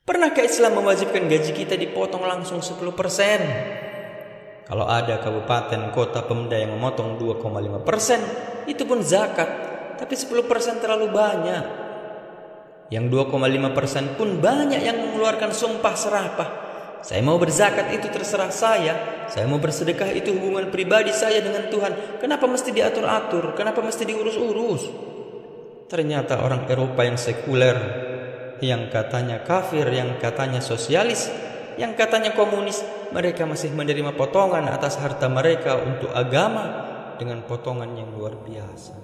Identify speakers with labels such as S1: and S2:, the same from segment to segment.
S1: Pernahkah Islam mewajibkan gaji kita dipotong langsung 10%? Kalau ada kabupaten, kota, pemda yang memotong 2,5%, itu pun zakat. Tapi 10% terlalu banyak. Yang 2,5% pun banyak yang mengeluarkan sumpah serapah. Saya mau berzakat itu terserah saya mau bersedekah itu hubungan pribadi saya dengan Tuhan. Kenapa mesti diatur-atur? Kenapa mesti diurus-urus? Ternyata orang Eropa yang sekuler, yang katanya kafir, yang katanya sosialis, yang katanya komunis, mereka masih menerima potongan atas harta mereka untuk agama dengan potongan yang luar biasa.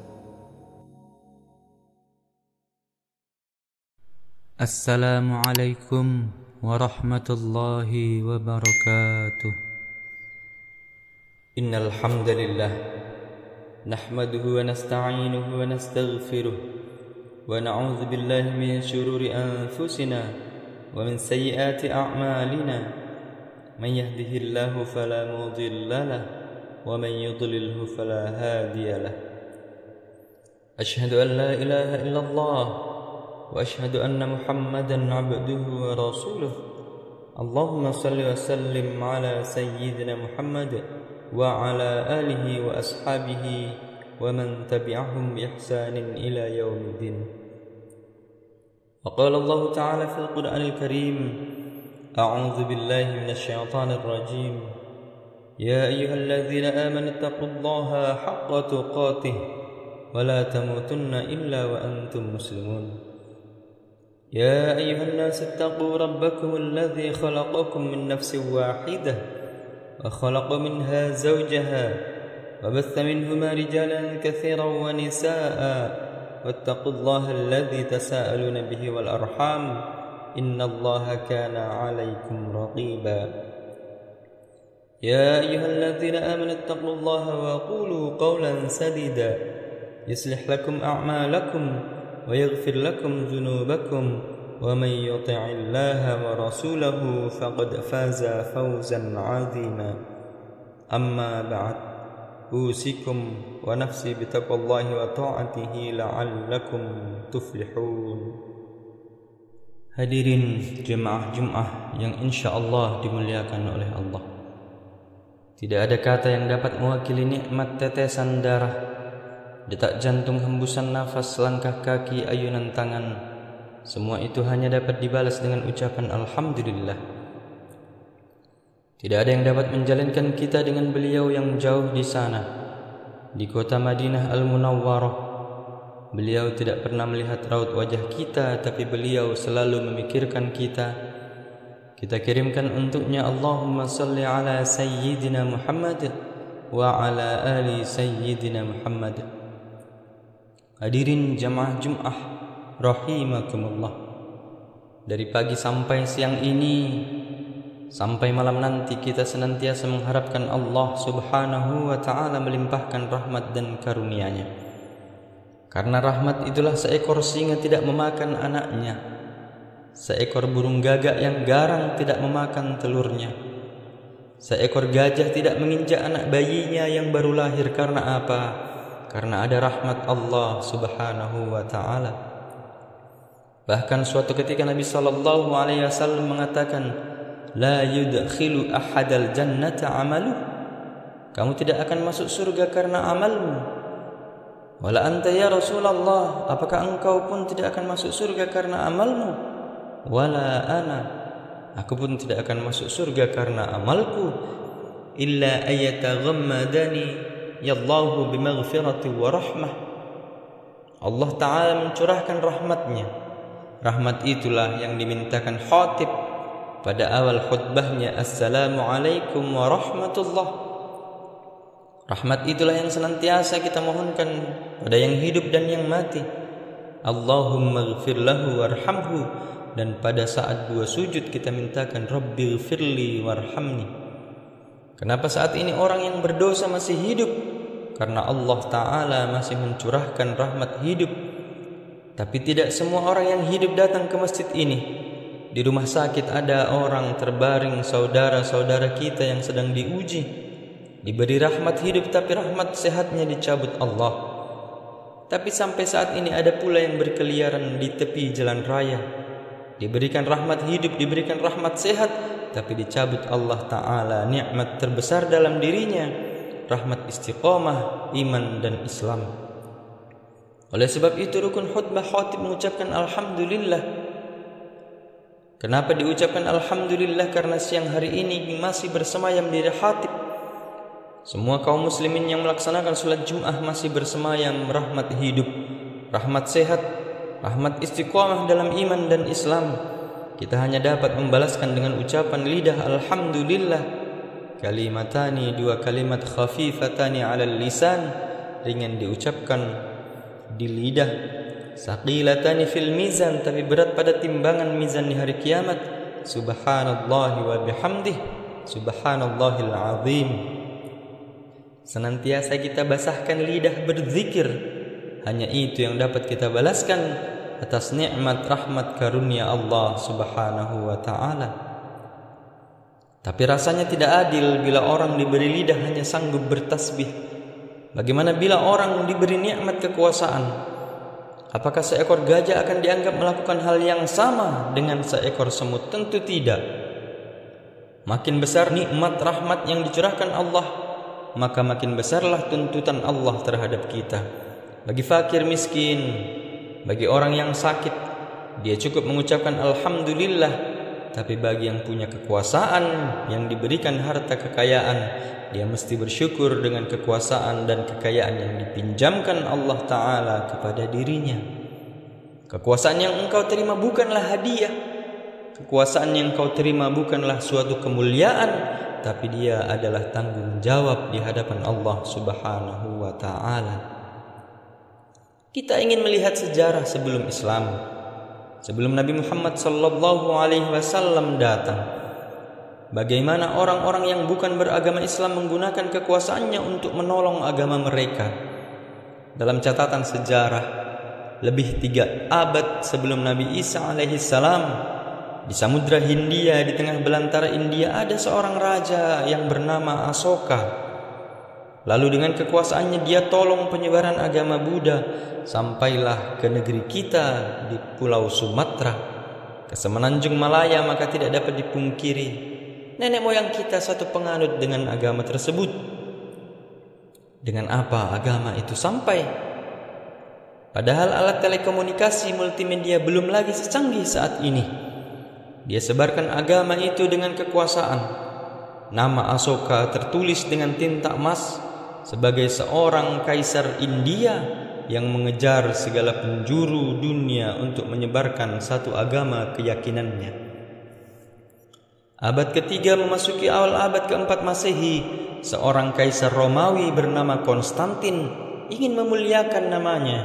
S2: Assalamualaikum warahmatullahi wabarakatuh.
S1: Innal hamdalillah nahmaduhu wa nasta'inuhu wa nastaghfiruh wa na'udzu billahi min shururi anfusina wa min sayyiati a'malina. Man yahdihillahu fala mudilla lahu wa man yudlilhu fala hadiya lahu. Asyhadu an la ilaha illallah wa asyhadu anna Muhammadan 'abduhu wa rasuluh. Allahumma shalli wa sallim ala sayyidina Muhammad wa ala alihi wa ashabihi wa man tabi'ahum bi ihsanin ila yaumiddin. Wa qala Allah ta'ala fil Qur'anil Karim, a'udzu billahi minasy syaithanir rajim. Ya ayyuhalladzina amanu taqullaha haqqa tuqatih wa la tamutunna illa wa antum muslimun. يا أيها الناس اتقوا ربكم الذي خلقكم من نفس واحدة وخلق منها زوجها وبث منهما رجالا كثيرا ونساء واتقوا الله الذي تساءلون به والأرحام إن الله كان عليكم رقيبا. يا أيها الذين آمنوا اتقوا الله وقولوا قولا سديدا يصلح لكم أعمالكم ويغفر لكم ذنوبكم ومن يطع الله ورسوله فقد فاز فوزا عظيما. أما بعد أوصيكم ونفسي بتقوى الله وطاعته لعلكم تفلحون. Hadirin jemaah Jumat yang insyaallah dimuliakan oleh Allah. Tidak ada kata yang dapat mewakili nikmat tetesan darah, detak jantung, hembusan nafas, langkah kaki, ayunan tangan. Semua itu hanya dapat dibalas dengan ucapan Alhamdulillah. Tidak ada yang dapat menjalinkan kita dengan beliau yang jauh di sana, di kota Madinah Al-Munawwarah. Beliau tidak pernah melihat raut wajah kita, tapi beliau selalu memikirkan kita. Kita kirimkan untuknya Allahumma salli ala Sayyidina Muhammad wa ala ali Sayyidina Muhammad. Hadirin jamaah Jumat rahimakumullah. Dari pagi sampai siang ini, sampai malam nanti, kita senantiasa mengharapkan Allah subhanahu wa ta'ala melimpahkan rahmat dan karunia-Nya. Karena rahmat itulah seekor singa tidak memakan anaknya, seekor burung gagak yang garang tidak memakan telurnya, seekor gajah tidak menginjak anak bayinya yang baru lahir. Karena apa? Karena ada rahmat Allah subhanahu wa ta'ala. Bahkan suatu ketika Nabi sallallahu alaihi wasallam mengatakan, la yudkhilu ahadal jannata amaluh. Kamu tidak akan masuk surga karena amalmu. Wala anta ya Rasulullah, apakah engkau pun tidak akan masuk surga karena amalmu? Wala ana, aku pun tidak akan masuk surga karena amalku. Illa ayataghammadani yallahu bimaghfirati wa rahmah. Allah Ta'ala mencurahkan rahmatnya. Rahmat itulah yang dimintakan khatib pada awal khutbahnya, Assalamualaikum warahmatullah. Rahmat itulah yang senantiasa kita mohonkan pada yang hidup dan yang mati. Allahumma ighfir lahu warhamhu. Dan pada saat dua sujud kita mintakan Rabbighfirli warhamni. Kenapa saat ini orang yang berdosa masih hidup? Karena Allah Ta'ala masih mencurahkan rahmat hidup. Tapi tidak semua orang yang hidup datang ke masjid ini. Di rumah sakit ada orang terbaring, saudara-saudara kita yang sedang diuji, diberi rahmat hidup tapi rahmat sehatnya dicabut Allah. Tapi sampai saat ini ada pula yang berkeliaran di tepi jalan raya, diberikan rahmat hidup, diberikan rahmat sehat, tapi dicabut Allah Ta'ala nikmat terbesar dalam dirinya, rahmat istiqamah, iman dan Islam. Oleh sebab itu rukun khutbah khatib mengucapkan Alhamdulillah. Kenapa diucapkan Alhamdulillah? Karena siang hari ini masih bersemayam diri khatib. Semua kaum muslimin yang melaksanakan sholat Jum'ah masih bersemayam rahmat hidup, rahmat sehat, rahmat istiqamah dalam iman dan Islam. Kita hanya dapat membalaskan dengan ucapan lidah Alhamdulillah. Kalimatani, dua kalimat khafifatani alal lisan, ringan diucapkan di lidah, saqilatani fil mizan, tapi berat pada timbangan mizan di hari kiamat. Subhanallahi wa bihamdih, subhanallahil azim. Senantiasa kita basahkan lidah berzikir. Hanya itu yang dapat kita balaskan atas nikmat rahmat karunia Allah Subhanahu wa ta'ala. Tapi rasanya tidak adil bila orang diberi lidah hanya sanggup bertasbih. Bagaimana bila orang diberi nikmat kekuasaan? Apakah seekor gajah akan dianggap melakukan hal yang sama dengan seekor semut? Tentu tidak. Makin besar nikmat rahmat yang dicurahkan Allah, maka makin besarlah tuntutan Allah terhadap kita. Bagi fakir miskin, bagi orang yang sakit, dia cukup mengucapkan Alhamdulillah. Tapi bagi yang punya kekuasaan, yang diberikan harta kekayaan, dia mesti bersyukur dengan kekuasaan dan kekayaan yang dipinjamkan Allah Ta'ala kepada dirinya. Kekuasaan yang engkau terima bukanlah hadiah. Kekuasaan yang engkau terima bukanlah suatu kemuliaan, tapi dia adalah tanggung jawab di hadapan Allah Subhanahu wa Ta'ala. Kita ingin melihat sejarah sebelum Islam, sebelum Nabi Muhammad sallallahu alaihi wasallam datang. Bagaimana orang-orang yang bukan beragama Islam menggunakan kekuasaannya untuk menolong agama mereka. Dalam catatan sejarah, lebih 3 abad sebelum Nabi Isa alaihi salam, di Samudra Hindia, di tengah belantara India, ada seorang raja yang bernama Asoka. Lalu dengan kekuasaannya dia tolong penyebaran agama Buddha sampailah ke negeri kita di Pulau Sumatera, ke Semenanjung Malaya. Maka tidak dapat dipungkiri, nenek moyang kita satu penganut dengan agama tersebut. Dengan apa agama itu sampai? Padahal alat telekomunikasi multimedia belum lagi secanggih saat ini. Dia sebarkan agama itu dengan kekuasaan. Nama Asoka tertulis dengan tinta emas sebagai seorang kaisar India yang mengejar segala penjuru dunia untuk menyebarkan satu agama keyakinannya. Abad ketiga memasuki awal abad keempat Masehi, seorang kaisar Romawi bernama Konstantin ingin memuliakan namanya.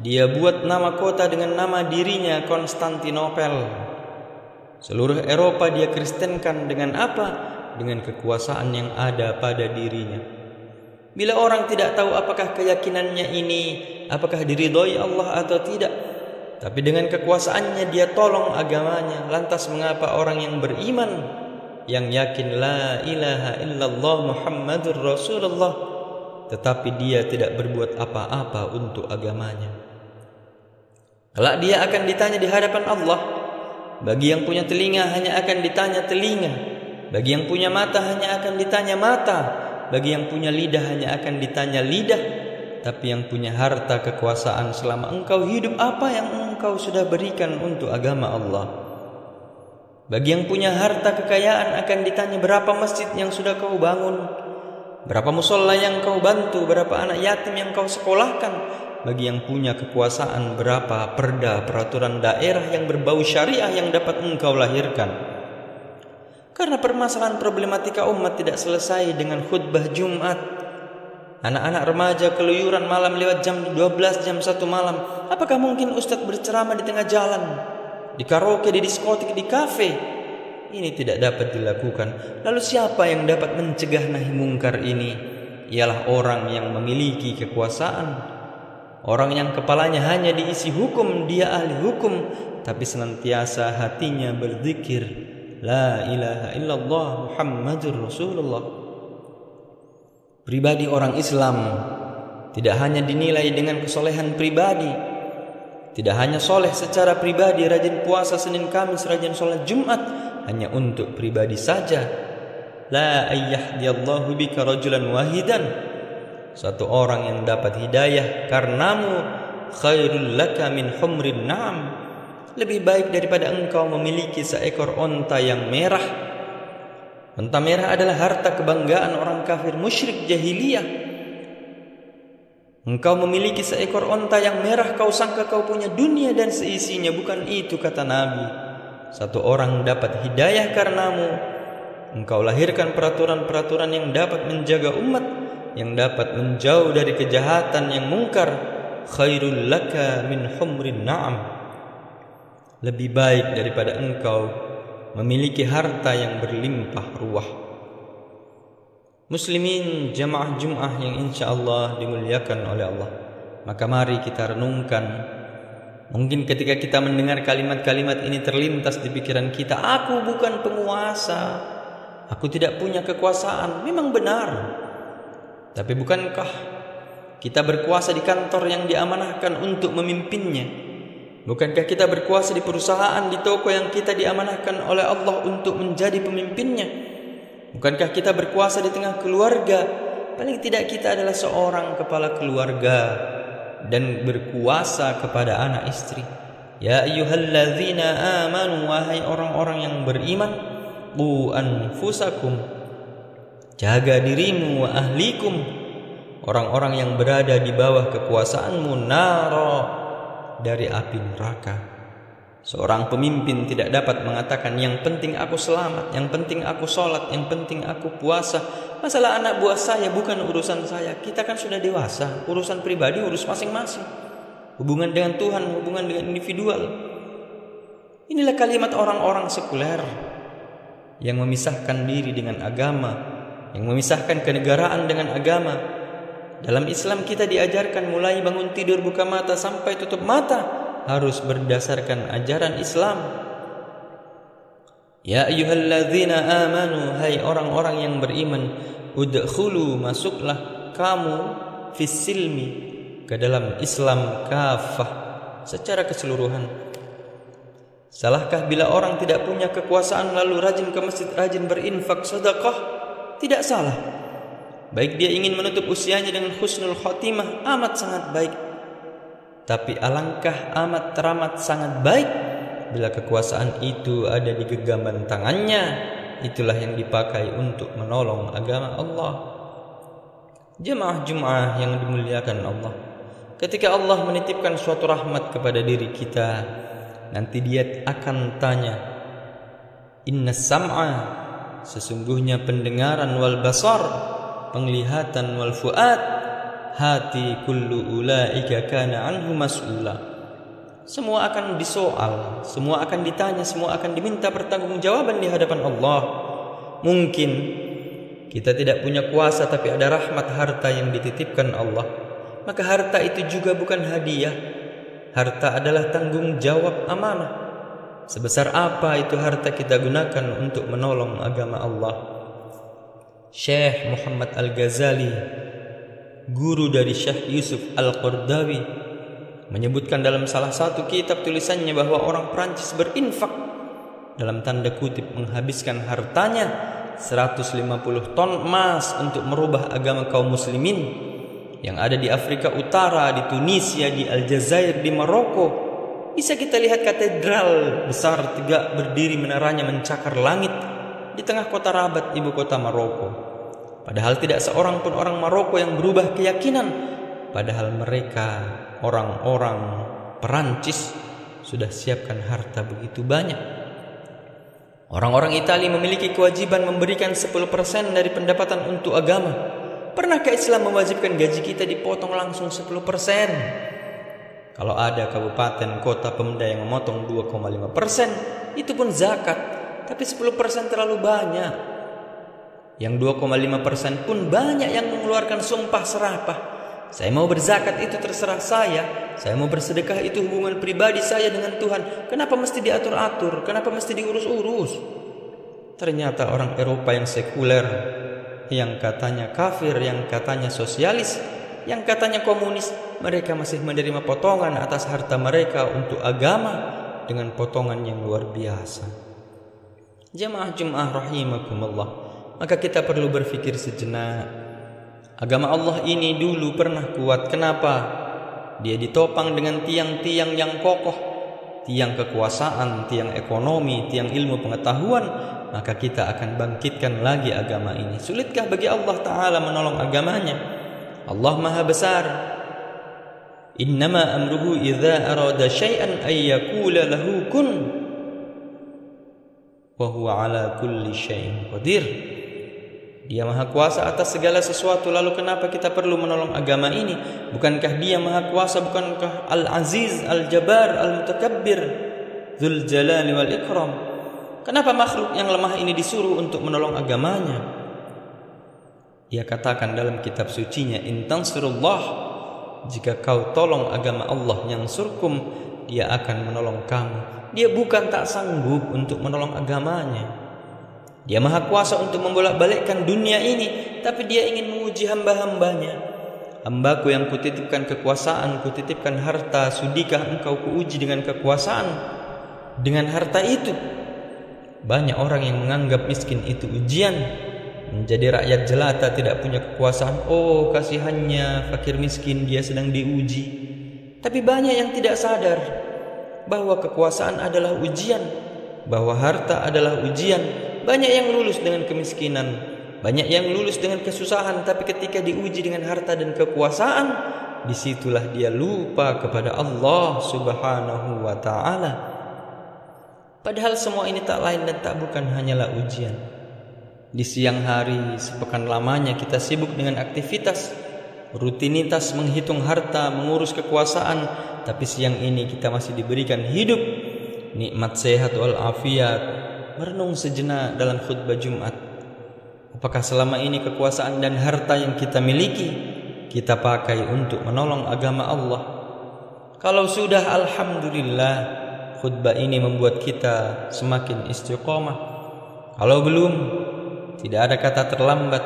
S1: Dia buat nama kota dengan nama dirinya, Konstantinopel. Seluruh Eropa dia kristenkan dengan apa? Dengan kekuasaan yang ada pada dirinya. Bila orang tidak tahu apakah keyakinannya ini, apakah diridhoi Allah atau tidak, tapi dengan kekuasaannya dia tolong agamanya. Lantas mengapa orang yang beriman, yang yakin la ilaha illallah Muhammadur Rasulullah, tetapi dia tidak berbuat apa-apa untuk agamanya? Kelak dia akan ditanya di hadapan Allah. Bagi yang punya telinga hanya akan ditanya telinga, bagi yang punya mata hanya akan ditanya mata, bagi yang punya lidah hanya akan ditanya lidah. Tapi yang punya harta kekuasaan, selama engkau hidup, apa yang engkau sudah berikan untuk agama Allah? Bagi yang punya harta kekayaan akan ditanya berapa masjid yang sudah kau bangun, berapa musola yang kau bantu, berapa anak yatim yang kau sekolahkan. Bagi yang punya kekuasaan, berapa perda peraturan daerah yang berbau syariah yang dapat engkau lahirkan. Karena permasalahan problematika umat tidak selesai dengan khutbah Jumat. Anak-anak remaja keluyuran malam lewat jam 12, jam 1 malam. Apakah mungkin ustadz berceramah di tengah jalan, di karaoke, di diskotik, di kafe? Ini tidak dapat dilakukan. Lalu siapa yang dapat mencegah nahi mungkar ini? Ialah orang yang memiliki kekuasaan, orang yang kepalanya hanya diisi hukum. Dia ahli hukum, tapi senantiasa hatinya berzikir la ilaha illallah Muhammadur Rasulullah. Pribadi orang Islam tidak hanya dinilai dengan kesolehan pribadi, Tidak hanya soleh secara pribadi, rajin puasa Senin Kamis, rajin sholat Jumat, hanya untuk pribadi saja. La ayyahdiyallahu bika rajulan wahidan. Satu orang yang dapat hidayah karenamu, khairul laka min humrin na'am. Lebih baik daripada engkau memiliki seekor onta yang merah. Onta merah adalah harta kebanggaan orang kafir musyrik jahiliyah. Engkau memiliki seekor onta yang merah, kau sangka kau punya dunia dan seisinya. Bukan itu kata Nabi. Satu orang dapat hidayah karenamu. Engkau lahirkan peraturan-peraturan yang dapat menjaga umat, yang dapat menjauh dari kejahatan yang mungkar. Khairul laka min humrin na'am. Lebih baik daripada engkau memiliki harta yang berlimpah ruah. Muslimin jamaah Jum'ah yang insyaAllah dimuliakan oleh Allah, maka mari kita renungkan. Mungkin ketika kita mendengar kalimat-kalimat ini terlintas di pikiran kita, aku bukan penguasa, aku tidak punya kekuasaan. Memang benar. Tapi bukankah kita berkuasa di kantor yang diamanahkan untuk memimpinnya? Bukankah kita berkuasa di perusahaan, di toko yang kita diamanahkan oleh Allah untuk menjadi pemimpinnya? Bukankah kita berkuasa di tengah keluarga? Paling tidak kita adalah seorang kepala keluarga dan berkuasa kepada anak istri. Ya ayyuhalladzina amanu, wahai orang-orang yang beriman, qu anfusakum, jaga dirimu, wa ahlikum, orang-orang yang berada di bawah kekuasaanmu, naro, dari api neraka. Seorang pemimpin tidak dapat mengatakan yang penting aku selamat, yang penting aku sholat, yang penting aku puasa. Masalah anak buah saya bukan urusan saya. Kita kan sudah dewasa, urusan pribadi urus masing-masing. Hubungan dengan Tuhan, hubungan dengan individual. Inilah kalimat orang-orang sekuler yang memisahkan diri dengan agama, yang memisahkan kenegaraan dengan agama. Dalam Islam kita diajarkan mulai bangun tidur buka mata sampai tutup mata harus berdasarkan ajaran Islam. Ya ayyuhalladzina amanu, hai orang-orang yang beriman, udkhulu, masuklah kamu, fissilmi, ke dalam Islam kafah, secara keseluruhan. Salahkah bila orang tidak punya kekuasaan lalu rajin ke masjid, rajin berinfak, sedekah? Tidak salah. Baik dia ingin menutup usianya dengan husnul khotimah, amat sangat baik. Tapi alangkah amat teramat sangat baik bila kekuasaan itu ada di genggaman tangannya. Itulah yang dipakai untuk menolong agama Allah. Jemaah Jum'ah yang dimuliakan Allah, ketika Allah menitipkan suatu rahmat kepada diri kita, nanti dia akan tanya, inna sam'a, sesungguhnya pendengaran, wal basar, penglihatan, wal fuad, hati, kullu ulaika kana anhu mas'ula. Semua akan disoal, semua akan ditanya, semua akan diminta pertanggungjawaban di hadapan Allah. Mungkin kita tidak punya kuasa, tapi ada rahmat harta yang dititipkan Allah. Maka harta itu juga bukan hadiah. Harta adalah tanggung jawab amanah. Sebesar apa itu harta kita gunakan untuk menolong agama Allah. Syekh Muhammad Al-Ghazali, guru dari Syekh Yusuf Al-Qardawi, menyebutkan dalam salah satu kitab tulisannya bahwa orang Prancis berinfak, dalam tanda kutip, menghabiskan hartanya 150 ton emas untuk merubah agama kaum muslimin yang ada di Afrika Utara, di Tunisia, di Aljazair, di Maroko. Bisa kita lihat katedral besar tegak berdiri, menaranya mencakar langit di tengah kota Rabat, ibu kota Maroko. Padahal tidak seorang pun orang Maroko yang berubah keyakinan. Padahal mereka, orang-orang Perancis, sudah siapkan harta begitu banyak. Orang-orang Italia memiliki kewajiban memberikan 10% dari pendapatan untuk agama. Pernahkah Islam mewajibkan gaji kita dipotong langsung 10%? Kalau ada kabupaten, kota, pemda yang memotong 2,5%, itu pun zakat. Tapi 10% terlalu banyak. Yang 2,5% pun banyak yang mengeluarkan sumpah serapah. Saya mau berzakat itu terserah saya mau bersedekah itu hubungan pribadi saya dengan Tuhan. Kenapa mesti diatur-atur? Kenapa mesti diurus-urus? Ternyata orang Eropa yang sekuler, yang katanya kafir, yang katanya sosialis, yang katanya komunis, mereka masih menerima potongan atas harta mereka untuk agama dengan potongan yang luar biasa. Jamaah Jumat rahimakumullah, maka kita perlu berpikir sejenak. Agama Allah ini dulu pernah kuat. Kenapa? Dia ditopang dengan tiang-tiang yang kokoh, tiang kekuasaan, tiang ekonomi, tiang ilmu pengetahuan. Maka kita akan bangkitkan lagi agama ini. Sulitkah bagi Allah Ta'ala menolong agamanya? Allah Maha Besar. Innama amruhu idza arada syai'an ay yaqula lahu kun wa huwa ala kulli syai'in qadir. Dia Maha Kuasa atas segala sesuatu. Lalu kenapa kita perlu menolong agama ini? Bukankah Dia Maha Kuasa? Bukankah Al-Aziz, Al-Jabbar, Al-Mutakabbir, Dzul Jalali wal Ikram? Kenapa makhluk yang lemah ini disuruh untuk menolong agamanya? Dia katakan dalam kitab sucinya, in tansurullah, jika kau tolong agama Allah yang surkum, Dia akan menolong kamu. Dia bukan tak sanggup untuk menolong agamanya. Dia Maha Kuasa untuk membolak-balikkan dunia ini, tapi Dia ingin menguji hamba-hambanya. Hambaku yang kutitipkan kekuasaan, kutitipkan harta, sudikah engkau kuuji dengan kekuasaan, dengan harta itu? Banyak orang yang menganggap miskin itu ujian, menjadi rakyat jelata, tidak punya kekuasaan. Oh, kasihannya fakir miskin, dia sedang diuji. Tapi banyak yang tidak sadar bahwa kekuasaan adalah ujian, bahwa harta adalah ujian. Banyak yang lulus dengan kemiskinan, banyak yang lulus dengan kesusahan, tapi ketika diuji dengan harta dan kekuasaan, disitulah dia lupa kepada Allah Subhanahu wa Ta'ala. Padahal semua ini tak lain dan tak bukan hanyalah ujian. Di siang hari sepekan lamanya kita sibuk dengan aktivitas, rutinitas menghitung harta, mengurus kekuasaan, tapi siang ini kita masih diberikan hidup, nikmat sehat wal afiat. Merenung sejenak dalam khutbah Jumat. Apakah selama ini kekuasaan dan harta yang kita miliki kita pakai untuk menolong agama Allah? Kalau sudah, alhamdulillah, khutbah ini membuat kita semakin istiqomah. Kalau belum, tidak ada kata terlambat.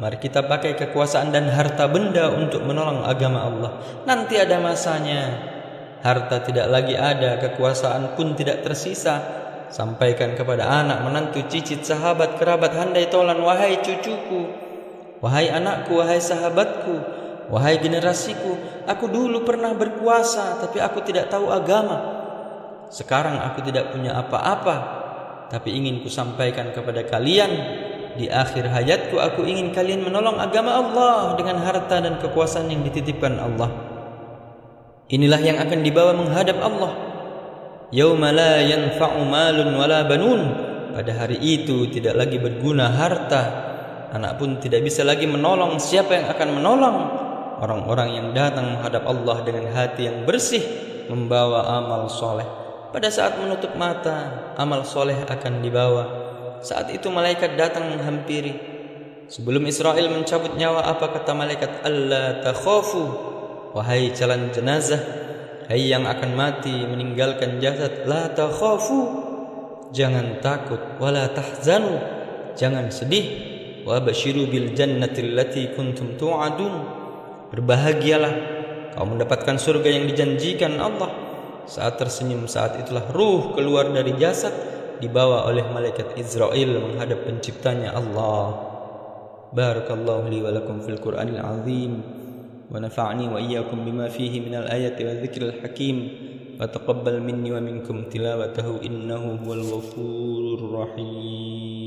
S1: Mari kita pakai kekuasaan dan harta benda untuk menolong agama Allah. Nanti ada masanya, harta tidak lagi ada, kekuasaan pun tidak tersisa. Sampaikan kepada anak, menantu, cicit, sahabat, kerabat, handai tolan, wahai cucuku, wahai anakku, wahai sahabatku, wahai generasiku, aku dulu pernah berkuasa, tapi aku tidak tahu agama. Sekarang aku tidak punya apa-apa, tapi ingin ku sampaikan kepada kalian, di akhir hayatku aku ingin kalian menolong agama Allah dengan harta dan kekuasaan yang dititipkan Allah. Inilah yang akan dibawa menghadap Allah. Yauma la yanfa'u malun wala banun. Pada hari itu tidak lagi berguna harta, anak pun tidak bisa lagi menolong. Siapa yang akan menolong? Orang-orang yang datang menghadap Allah dengan hati yang bersih, membawa amal soleh. Pada saat menutup mata, amal soleh akan dibawa. Saat itu malaikat datang menghampiri. Sebelum Israel mencabut nyawa, apa kata malaikat? Alla takhafu, wahai calon jenazah, hai yang akan mati meninggalkan jasad, la takhafu, jangan takut, wala tahzanu, jangan sedih, wa basyiru bil jannati allati kuntum tu'adun, berbahagialah kau mendapatkan surga yang dijanjikan Allah. Saat tersenyum, saat itulah ruh keluar dari jasad, dibawa oleh malaikat Israel menghadap penciptanya Allah. Barakallahu li wa lakum fil Qur'anil azim, ونفعني وإياكم بما فيه من الآيات والذكر الحكيم وتقبل مني ومنكم تلاوته إنه هو الغفور الرحيم.